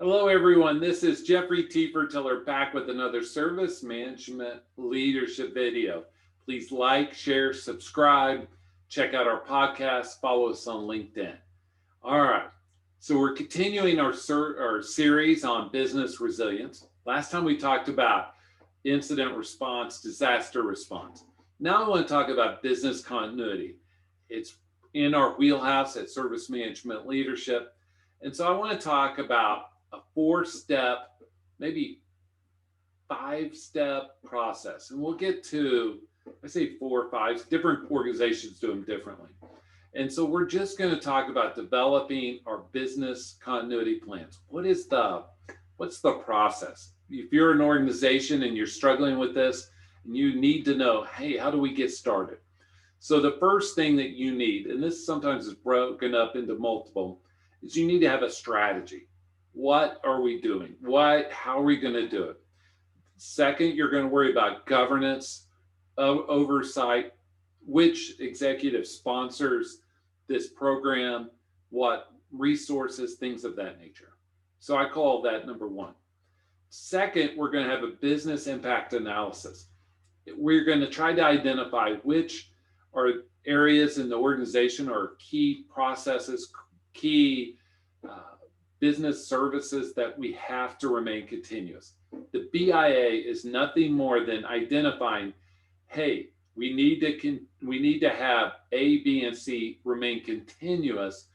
Hello, everyone. This is Jeffrey T. Fertiller back with another service management leadership video. Please like, share, subscribe, check out our podcast, follow us on LinkedIn. All right. So we're continuing our series on business resilience. Last time we talked about incident response, disaster response. Now I want to talk about business continuity. It's in our wheelhouse at service management leadership. And so I want to talk about a 4-step, maybe 5-step process. And we'll get to, I say 4 or 5, different organizations do them differently. And so we're just going to talk about developing our business continuity plans. What's the process? If you're an organization and you're struggling with this, and you need to know, hey, how do we get started? So the first thing that you need, and this sometimes is broken up into multiple, is you need to have a strategy. What are we doing? How are we going to do it? Second, you're going to worry about governance, oversight, which executive sponsors this program, what resources, things of that nature. So I call that number one. Second, we're going to have a business impact analysis. We're going to try to identify which are areas in the organization or key processes, key business services that we have to remain continuous. The BIA is nothing more than identifying, hey, we need to have A, B, and C remain continuous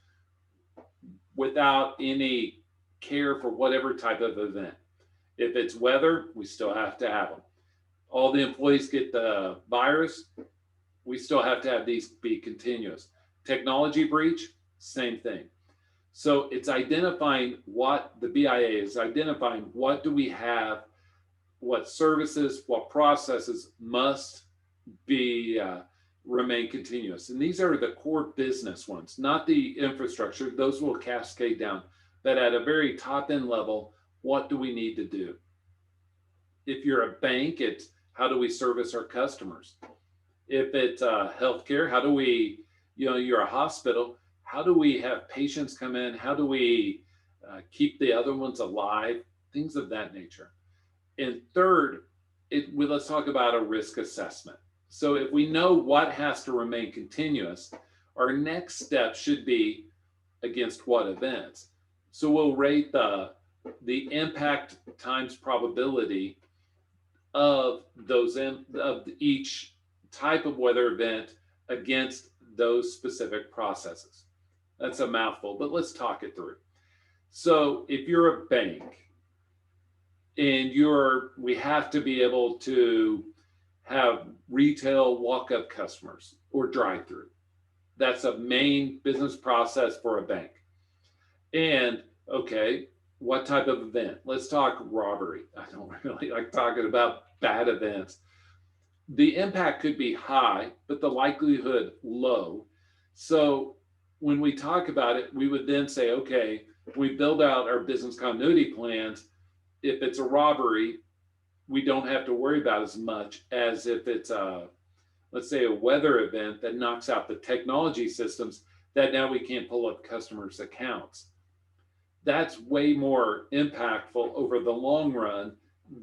without any care for whatever type of event. If it's weather, we still have to have them. All the employees get the virus, we still have to have these be continuous. Technology breach, same thing. So it's identifying what the BIA is identifying, what do we have, what services, what processes must be remain continuous. And these are the core business ones, not the infrastructure. Those will cascade down. But at a very top end level, what do we need to do? If you're a bank, it's how do we service our customers? If it's healthcare, how do we, you're a hospital, how do we have patients come in? How do we keep the other ones alive? Things of that nature. And third, let's talk about a risk assessment. So if we know what has to remain continuous, our next step should be against what events. So we'll rate the impact times probability of each type of weather event against those specific processes. That's a mouthful, but let's talk it through. So if you're a bank and we have to be able to have retail walk-up customers or drive-through. That's a main business process for a bank. And okay, what type of event? Let's talk robbery. I don't really like talking about bad events. The impact could be high, but the likelihood low. So when we talk about it, we would then say, okay, we build out our business continuity plans. If it's a robbery, we don't have to worry about as much as if it's let's say a weather event that knocks out the technology systems that now we can't pull up customers' accounts. That's way more impactful over the long run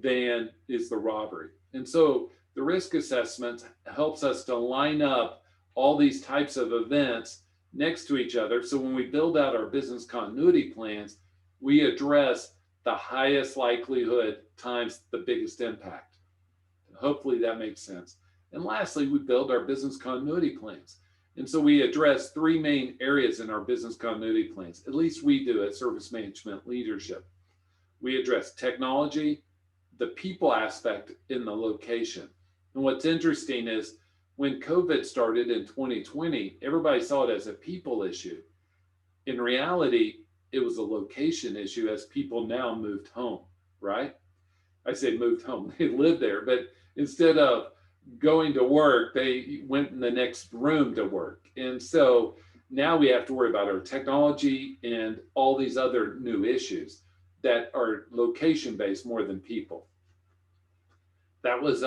than is the robbery. And so the risk assessment helps us to line up all these types of events next to each other. So when we build out our business continuity plans, we address the highest likelihood times the biggest impact. Hopefully that makes sense. And lastly, we build our business continuity plans. And so we address 3 main areas in our business continuity plans. At least we do at Service Management Leadership. We address technology, the people aspect, in the location. And what's interesting is when COVID started in 2020, everybody saw it as a people issue. In reality, it was a location issue as people now moved home, right? I say moved home, they lived there, but instead of going to work, they went in the next room to work. And so now we have to worry about our technology and all these other new issues that are location based more than people. That was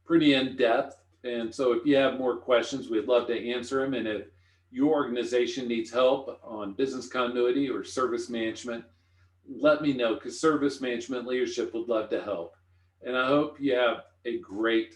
pretty in depth. And so if you have more questions, we'd love to answer them. And if your organization needs help on business continuity or service management, let me know, because service management leadership would love to help. And I hope you have a great